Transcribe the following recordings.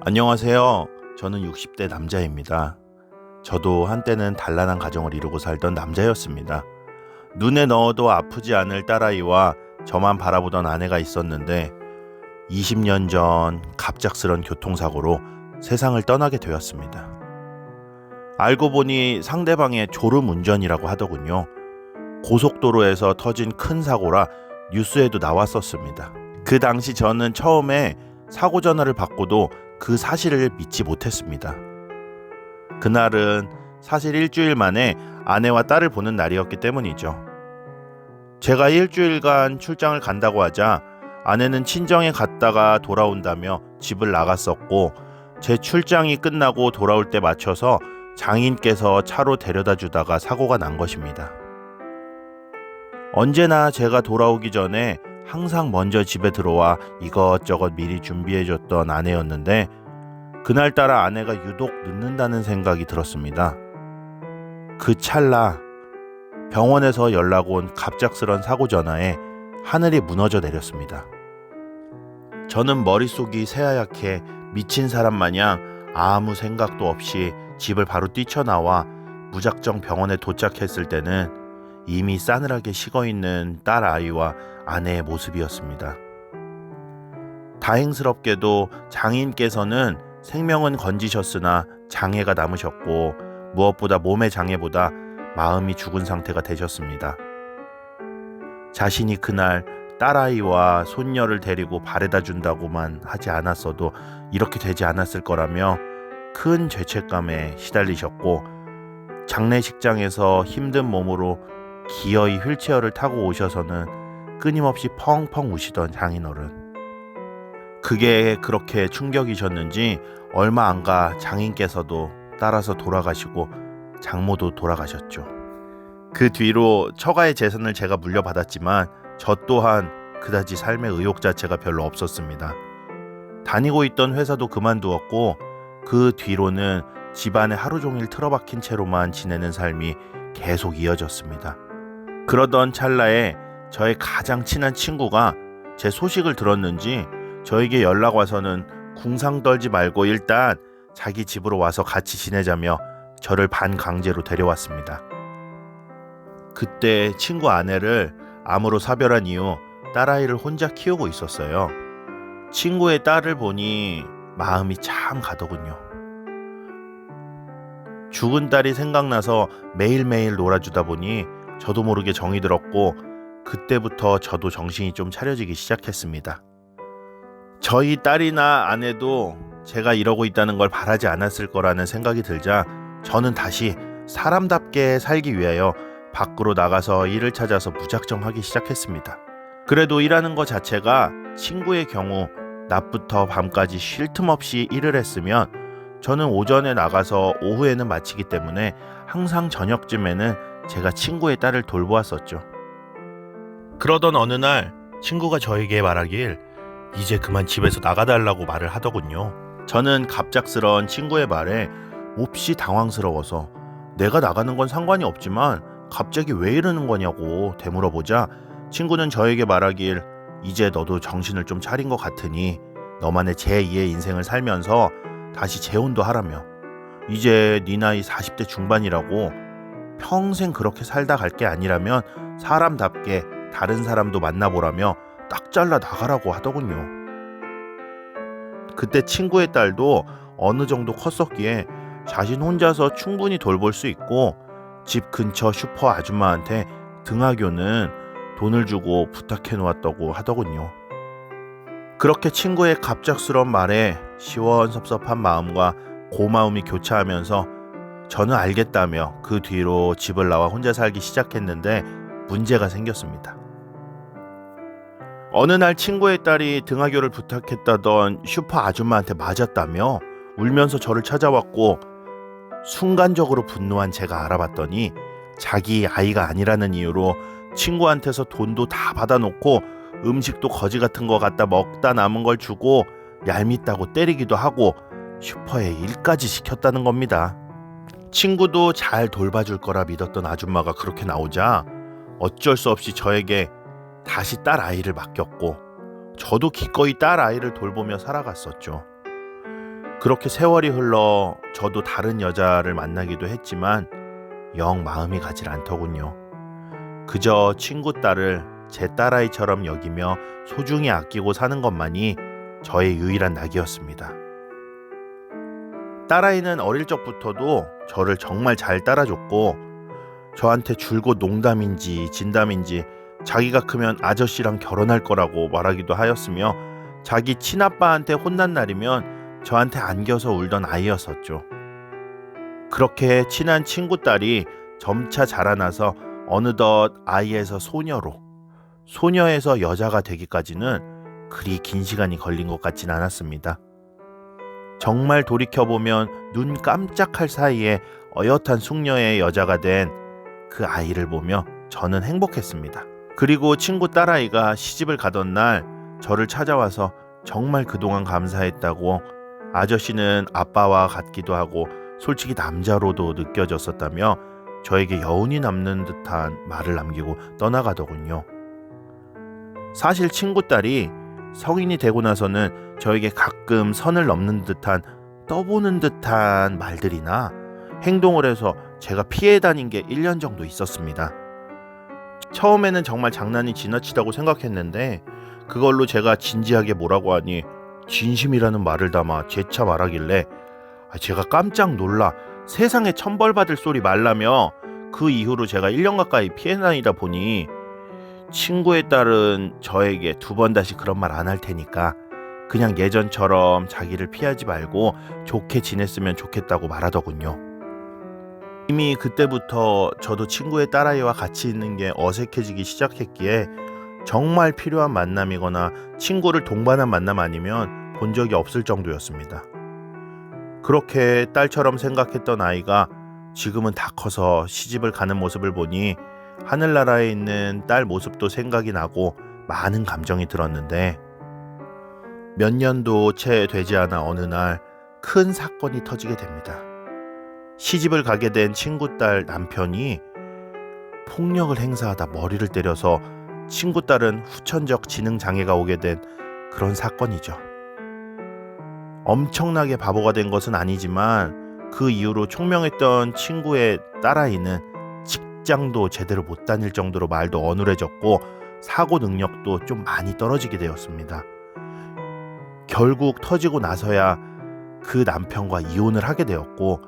안녕하세요. 저는 60대 남자입니다. 저도 한때는 단란한 가정을 이루고 살던 남자였습니다. 눈에 넣어도 아프지 않을 딸아이와 저만 바라보던 아내가 있었는데 20년 전 갑작스런 교통사고로 세상을 떠나게 되었습니다. 알고 보니 상대방의 졸음운전이라고 하더군요. 고속도로에서 터진 큰 사고라 뉴스에도 나왔었습니다. 그 당시 저는 처음에 사고 전화를 받고도 그 사실을 믿지 못했습니다. 그날은 사실 일주일 만에 아내와 딸을 보는 날이었기 때문이죠. 제가 일주일간 출장을 간다고 하자 아내는 친정에 갔다가 돌아온다며 집을 나갔었고, 제 출장이 끝나고 돌아올 때 맞춰서 장인께서 차로 데려다 주다가 사고가 난 것입니다. 언제나 제가 돌아오기 전에 항상 먼저 집에 들어와 이것저것 미리 준비해줬던 아내였는데, 그날따라 아내가 유독 늦는다는 생각이 들었습니다. 그 찰나 병원에서 연락 온 갑작스런 사고 전화에 하늘이 무너져 내렸습니다. 저는 머릿속이 새하얗게 미친 사람 마냥 아무 생각도 없이 집을 바로 뛰쳐나와 무작정 병원에 도착했을 때는 이미 싸늘하게 식어있는 딸 아이와 아내의 모습이었습니다. 다행스럽게도 장인께서는 생명은 건지셨으나 장애가 남으셨고, 무엇보다 몸의 장애보다 마음이 죽은 상태가 되셨습니다. 자신이 그날 딸아이와 손녀를 데리고 바래다 준다고만 하지 않았어도 이렇게 되지 않았을 거라며 큰 죄책감에 시달리셨고, 장례식장에서 힘든 몸으로 기어이 휠체어를 타고 오셔서는 끊임없이 펑펑 우시던 장인어른. 그게 그렇게 충격이셨는지 얼마 안 가 장인께서도 따라서 돌아가시고 장모도 돌아가셨죠. 그 뒤로 처가의 재산을 제가 물려받았지만 저 또한 그다지 삶의 의욕 자체가 별로 없었습니다. 다니고 있던 회사도 그만두었고, 그 뒤로는 집안에 하루 종일 틀어박힌 채로만 지내는 삶이 계속 이어졌습니다. 그러던 찰나에 저의 가장 친한 친구가 제 소식을 들었는지 저에게 연락 와서는 궁상 떨지 말고 일단 자기 집으로 와서 같이 지내자며 저를 반강제로 데려왔습니다. 그때 친구 아내를 암으로 사별한 이후 딸아이를 혼자 키우고 있었어요. 친구의 딸을 보니 마음이 참 가더군요. 죽은 딸이 생각나서 매일매일 놀아주다 보니 저도 모르게 정이 들었고, 그때부터 저도 정신이 좀 차려지기 시작했습니다. 저희 딸이나 아내도 제가 이러고 있다는 걸 바라지 않았을 거라는 생각이 들자 저는 다시 사람답게 살기 위하여 밖으로 나가서 일을 찾아서 무작정 하기 시작했습니다. 그래도 일하는 것 자체가 친구의 경우 낮부터 밤까지 쉴 틈 없이 일을 했으면, 저는 오전에 나가서 오후에는 마치기 때문에 항상 저녁쯤에는 제가 친구의 딸을 돌보았었죠. 그러던 어느 날 친구가 저에게 말하길 이제 그만 집에서 나가달라고 말을 하더군요. 저는 갑작스러운 친구의 말에 몹시 당황스러워서 내가 나가는 건 상관이 없지만 갑자기 왜 이러는 거냐고 되물어보자, 친구는 저에게 말하길 이제 너도 정신을 좀 차린 것 같으니 너만의 제2의 인생을 살면서 다시 재혼도 하라며, 이제 네 나이 40대 중반이라고 평생 그렇게 살다 갈 게 아니라면 사람답게 다른 사람도 만나보라며 딱 잘라 나가라고 하더군요. 그때 친구의 딸도 어느 정도 컸었기에 자신 혼자서 충분히 돌볼 수 있고, 집 근처 슈퍼 아줌마한테 등하교는 돈을 주고 부탁해 놓았다고 하더군요. 그렇게 친구의 갑작스러운 말에 시원섭섭한 마음과 고마움이 교차하면서 저는 알겠다며 그 뒤로 집을 나와 혼자 살기 시작했는데 문제가 생겼습니다. 어느 날 친구의 딸이 등하교를 부탁했다던 슈퍼 아줌마한테 맞았다며 울면서 저를 찾아왔고, 순간적으로 분노한 제가 알아봤더니 자기 아이가 아니라는 이유로 친구한테서 돈도 다 받아놓고 음식도 거지 같은 거 갖다 먹다 남은 걸 주고 얄밉다고 때리기도 하고 슈퍼에 일까지 시켰다는 겁니다. 친구도 잘 돌봐줄 거라 믿었던 아줌마가 그렇게 나오자 어쩔 수 없이 저에게 다시 딸 아이를 맡겼고, 저도 기꺼이 딸 아이를 돌보며 살아갔었죠. 그렇게 세월이 흘러 저도 다른 여자를 만나기도 했지만 영 마음이 가질 않더군요. 그저 친구 딸을 제 딸아이처럼 여기며 소중히 아끼고 사는 것만이 저의 유일한 낙이었습니다. 딸아이는 어릴 적부터도 저를 정말 잘 따라줬고 저한테 줄곧 농담인지 진담인지 자기가 크면 아저씨랑 결혼할 거라고 말하기도 하였으며 자기 친아빠한테 혼난 날이면 저한테 안겨서 울던 아이였었죠. 그렇게 친한 친구 딸이 점차 자라나서 어느덧 아이에서 소녀로, 소녀에서 여자가 되기까지는 그리 긴 시간이 걸린 것 같진 않았습니다. 정말 돌이켜보면 눈 깜짝할 사이에 어엿한 숙녀의 여자가 된 그 아이를 보며 저는 행복했습니다. 그리고 친구 딸아이가 시집을 가던 날 저를 찾아와서 정말 그동안 감사했다고, 아저씨는 아빠와 같기도 하고 솔직히 남자로도 느껴졌었다며 저에게 여운이 남는 듯한 말을 남기고 떠나가더군요. 사실 친구 딸이 성인이 되고 나서는 저에게 가끔 선을 넘는 듯한, 떠보는 듯한 말들이나 행동을 해서 제가 피해 다닌 게 1년 정도 있었습니다. 처음에는 정말 장난이 지나치다고 생각했는데 그걸로 제가 진지하게 뭐라고 하니 진심이라는 말을 담아 재차 말하길래 제가 깜짝 놀라 세상에 천벌받을 소리 말라며 그 이후로 제가 1년 가까이 피해 다니다 보니 친구의 딸은 저에게 2번 다시 그런 말 안 할 테니까 그냥 예전처럼 자기를 피하지 말고 좋게 지냈으면 좋겠다고 말하더군요. 이미 그때부터 저도 친구의 딸아이와 같이 있는 게 어색해지기 시작했기에 정말 필요한 만남이거나 친구를 동반한 만남 아니면 본 적이 없을 정도였습니다. 그렇게 딸처럼 생각했던 아이가 지금은 다 커서 시집을 가는 모습을 보니 하늘나라에 있는 딸 모습도 생각이 나고 많은 감정이 들었는데 몇 년도 채 되지 않아 어느 날 큰 사건이 터지게 됩니다. 시집을 가게 된 친구 딸 남편이 폭력을 행사하다 머리를 때려서 친구 딸은 후천적 지능장애가 오게 된 그런 사건이죠. 엄청나게 바보가 된 것은 아니지만 그 이후로 총명했던 친구의 딸아이는 직장도 제대로 못 다닐 정도로 말도 어눌해졌고 사고 능력도 좀 많이 떨어지게 되었습니다. 결국 터지고 나서야 그 남편과 이혼을 하게 되었고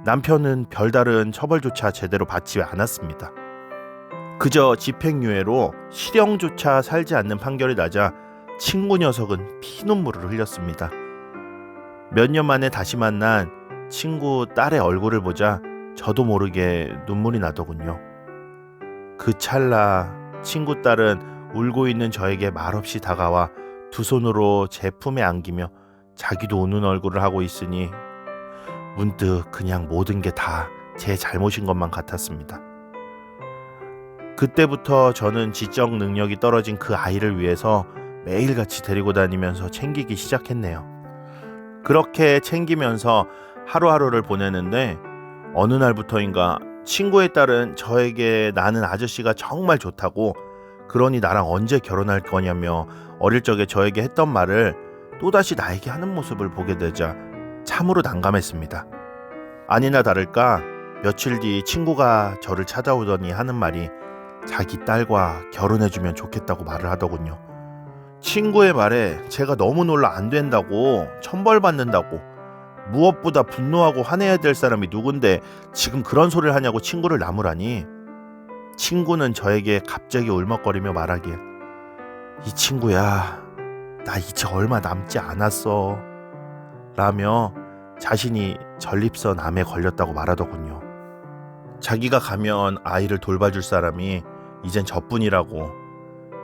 남편은 별다른 처벌조차 제대로 받지 않았습니다. 그저 집행유예로 실형조차 살지 않는 판결이 나자 친구 녀석은 피눈물을 흘렸습니다. 몇 년 만에 다시 만난 친구 딸의 얼굴을 보자 저도 모르게 눈물이 나더군요. 그 찰나 친구 딸은 울고 있는 저에게 말없이 다가와 두 손으로 제 품에 안기며 자기도 우는 얼굴을 하고 있으니 문득 그냥 모든 게 다 제 잘못인 것만 같았습니다. 그때부터 저는 지적 능력이 떨어진 그 아이를 위해서 매일같이 데리고 다니면서 챙기기 시작했네요. 그렇게 챙기면서 하루하루를 보내는데 어느 날부터인가 친구의 딸은 저에게 나는 아저씨가 정말 좋다고, 그러니 나랑 언제 결혼할 거냐며 어릴 적에 저에게 했던 말을 또다시 나에게 하는 모습을 보게 되자 참으로 난감했습니다. 아니나 다를까 며칠 뒤 친구가 저를 찾아오더니 하는 말이 자기 딸과 결혼해주면 좋겠다고 말을 하더군요. 친구의 말에 제가 너무 놀라 안 된다고, 천벌받는다고, 무엇보다 분노하고 화내야 될 사람이 누군데 지금 그런 소리를 하냐고 친구를 나무라니, 친구는 저에게 갑자기 울먹거리며 말하길 이 친구야 나 이제 얼마 남지 않았어 라며 자신이 전립선 암에 걸렸다고 말하더군요. 자기가 가면 아이를 돌봐줄 사람이 이젠 저뿐이라고,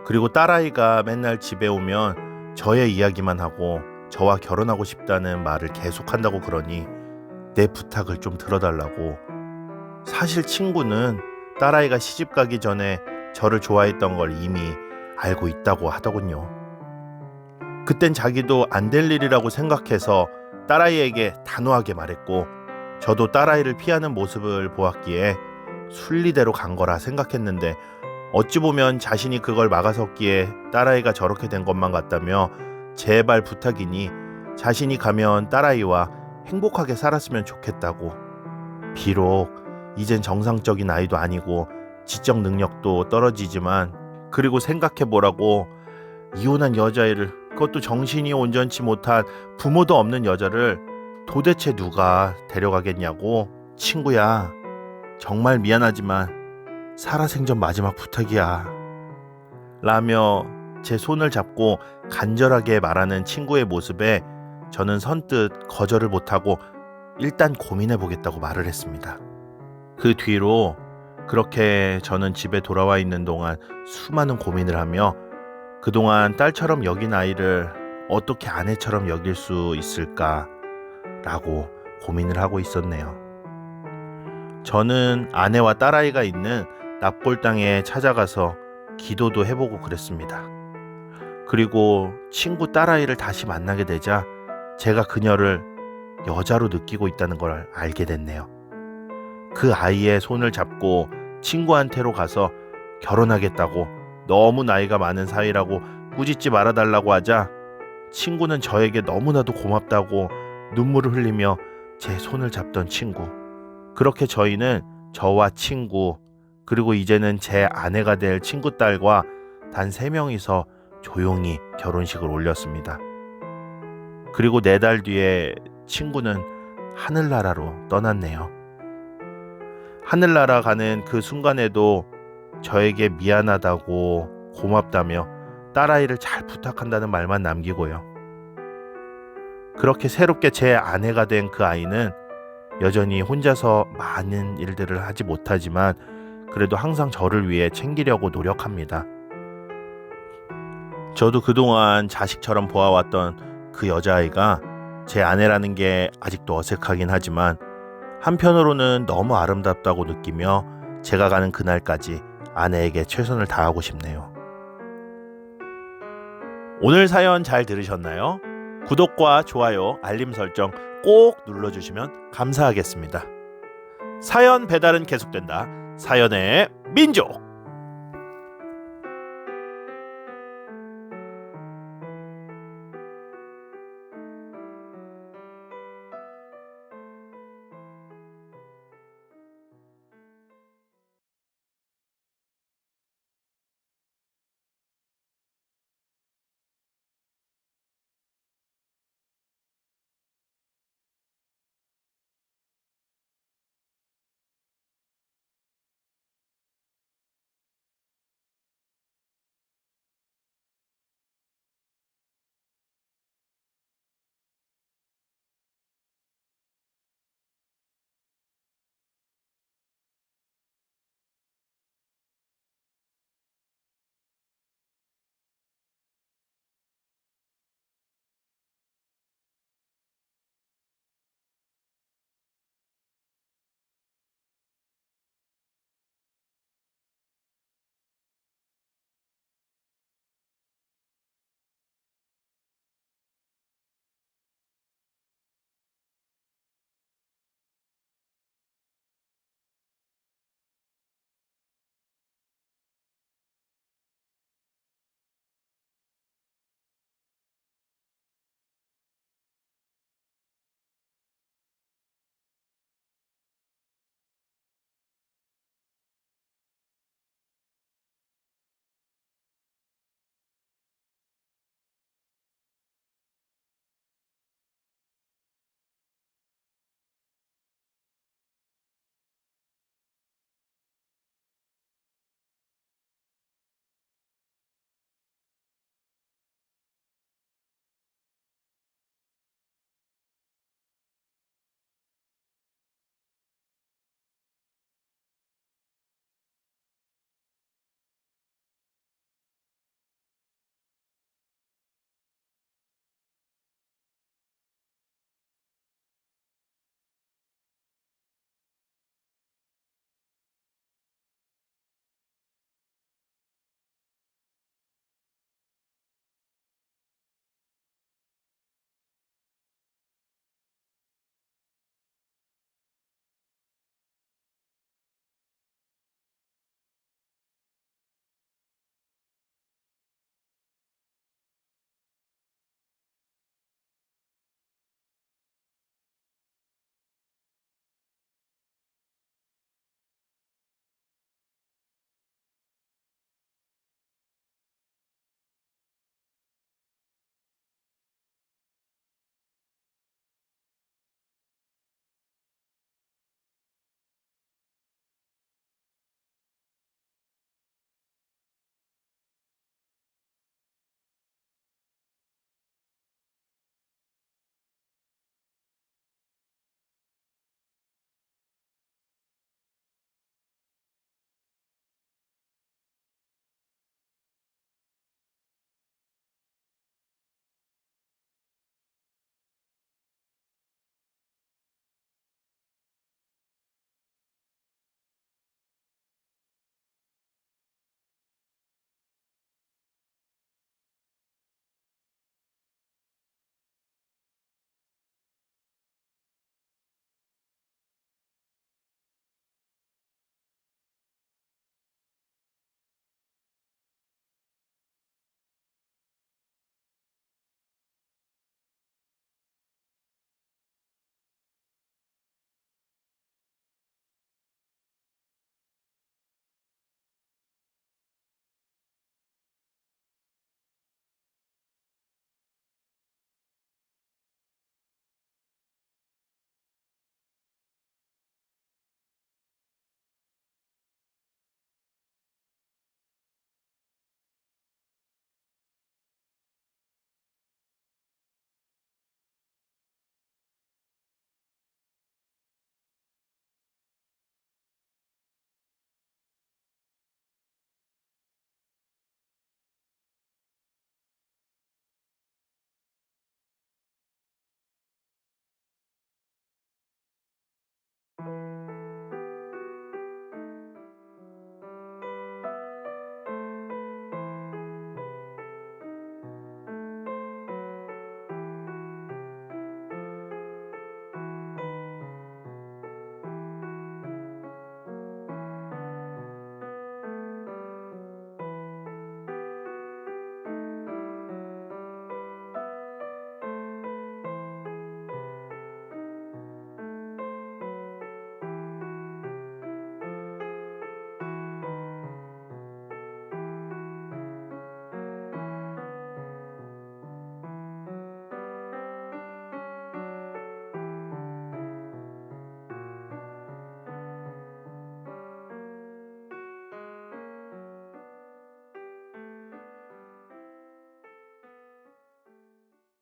그리고 딸아이가 맨날 집에 오면 저의 이야기만 하고 저와 결혼하고 싶다는 말을 계속한다고 그러니 내 부탁을 좀 들어달라고. 사실 친구는 딸아이가 시집가기 전에 저를 좋아했던 걸 이미 알고 있다고 하더군요. 그땐 자기도 안 될 일이라고 생각해서 딸아이에게 단호하게 말했고 저도 딸아이를 피하는 모습을 보았기에 순리대로 간 거라 생각했는데 어찌 보면 자신이 그걸 막아섰기에 딸아이가 저렇게 된 것만 같다며 제발 부탁이니 자신이 가면 딸아이와 행복하게 살았으면 좋겠다고. 비록 이젠 정상적인 아이도 아니고 지적 능력도 떨어지지만, 그리고 생각해보라고, 이혼한 여자애를, 그것도 정신이 온전치 못한 부모도 없는 여자를 도대체 누가 데려가겠냐고. 친구야, 정말 미안하지만 살아생전 마지막 부탁이야 라며 제 손을 잡고 간절하게 말하는 친구의 모습에 저는 선뜻 거절을 못하고 일단 고민해보겠다고 말을 했습니다. 그 뒤로 그렇게 저는 집에 돌아와 있는 동안 수많은 고민을 하며 그동안 딸처럼 여긴 아이를 어떻게 아내처럼 여길 수 있을까 라고 고민을 하고 있었네요. 저는 아내와 딸아이가 있는 납골당에 찾아가서 기도도 해보고 그랬습니다. 그리고 친구 딸아이를 다시 만나게 되자 제가 그녀를 여자로 느끼고 있다는 걸 알게 됐네요. 그 아이의 손을 잡고 친구한테로 가서 결혼하겠다고, 너무 나이가 많은 사이라고 꾸짖지 말아달라고 하자 친구는 저에게 너무나도 고맙다고 눈물을 흘리며 제 손을 잡던 친구. 그렇게 저희는 저와 친구, 그리고 이제는 제 아내가 될 친구 딸과 단 3명이서 조용히 결혼식을 올렸습니다. 그리고 4달 뒤에 친구는 하늘나라로 떠났네요. 하늘나라 가는 그 순간에도 저에게 미안하다고, 고맙다며 딸아이를 잘 부탁한다는 말만 남기고요. 그렇게 새롭게 제 아내가 된 그 아이는 여전히 혼자서 많은 일들을 하지 못하지만 그래도 항상 저를 위해 챙기려고 노력합니다. 저도 그동안 자식처럼 보아왔던 그 여자아이가 제 아내라는 게 아직도 어색하긴 하지만 한편으로는 너무 아름답다고 느끼며 제가 가는 그날까지 아내에게 최선을 다하고 싶네요. 오늘 사연 잘 들으셨나요? 구독과 좋아요, 알림 설정 꼭 눌러주시면 감사하겠습니다. 사연 배달은 계속된다. 사연의 민족.